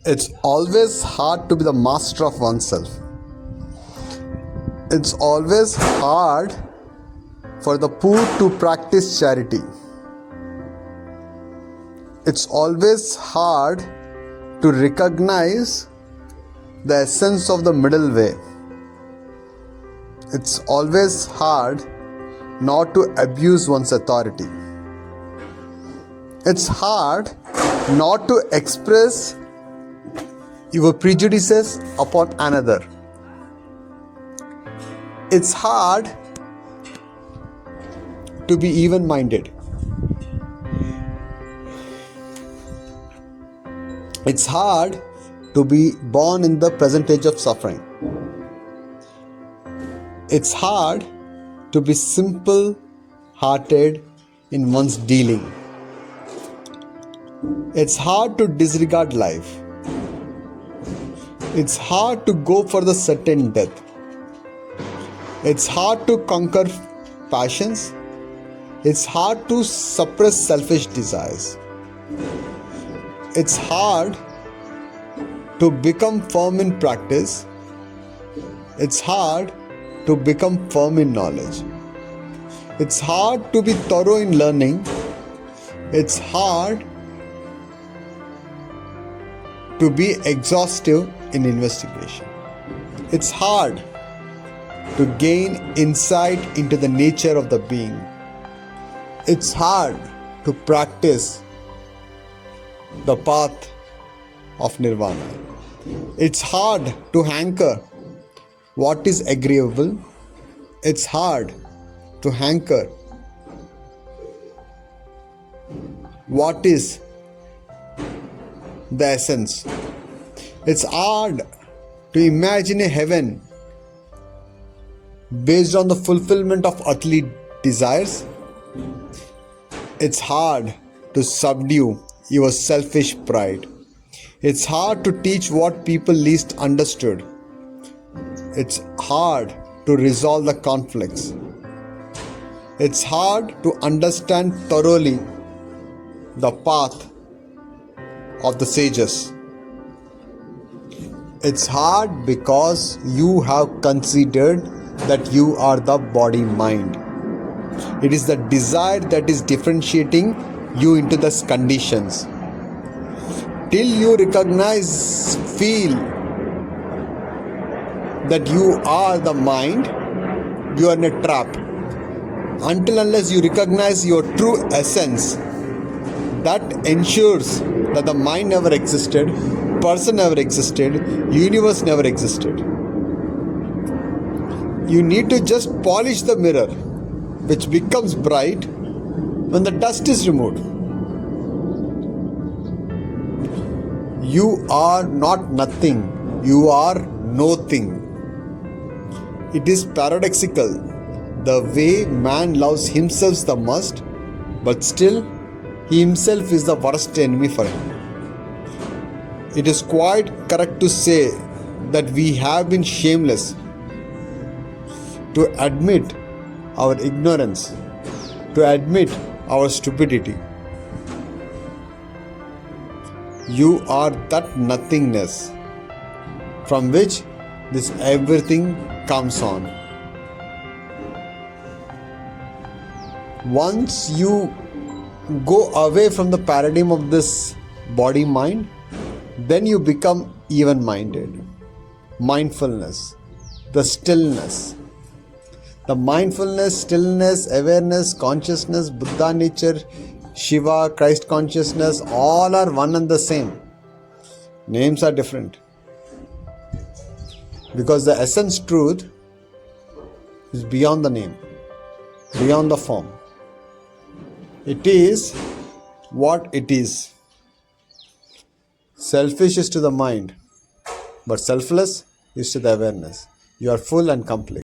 It's always hard to be the master of oneself. It's always hard for the poor to practice charity. It's always hard to recognize the essence of the middle way. It's always hard not to abuse one's authority. It's hard not to express your prejudices upon another. It's hard to be even-minded. It's hard to be born in the present age of suffering. It's hard to be simple-hearted in one's dealing. It's hard to disregard life. It's hard to go for the certain death. It's hard to conquer passions. It's hard to suppress selfish desires. It's hard to become firm in practice. It's hard to become firm in knowledge. It's hard to be thorough in learning. It's hard to be exhaustive in investigation. It's hard to gain insight into the nature of the being. It's hard to practice the path of nirvana. It's hard to hanker what is agreeable. It's hard to hanker what is the essence. It's hard to imagine a heaven based on the fulfillment of earthly desires. It's hard to subdue your selfish pride. It's hard to teach what people least understood. It's hard to resolve the conflicts. It's hard to understand thoroughly the path of the sages. It's hard because you have considered that you are the body-mind. It is the desire that is differentiating you into the conditions. Till you recognize, feel that you are the mind, you are in a trap. Until unless you recognize your true essence, that ensures that the mind never existed, person never existed, universe never existed. You need to just polish the mirror, which becomes bright when the dust is removed. You are not nothing, you are no-thing. It is paradoxical the way man loves himself the most, but still he himself is the worst enemy for him. It is quite correct to say that we have been shameless to admit our ignorance, to admit our stupidity. You are that nothingness from which this everything comes on. Once you go away from the paradigm of this body-mind, then you become even-minded. Mindfulness, the stillness. The mindfulness, stillness, awareness, consciousness, Buddha nature, Shiva, Christ consciousness, all are one and the same. Names are different. Because the essence truth is beyond the name, beyond the form. It is what it is. Selfish is to the mind, but selfless is to the awareness. You are full and complete.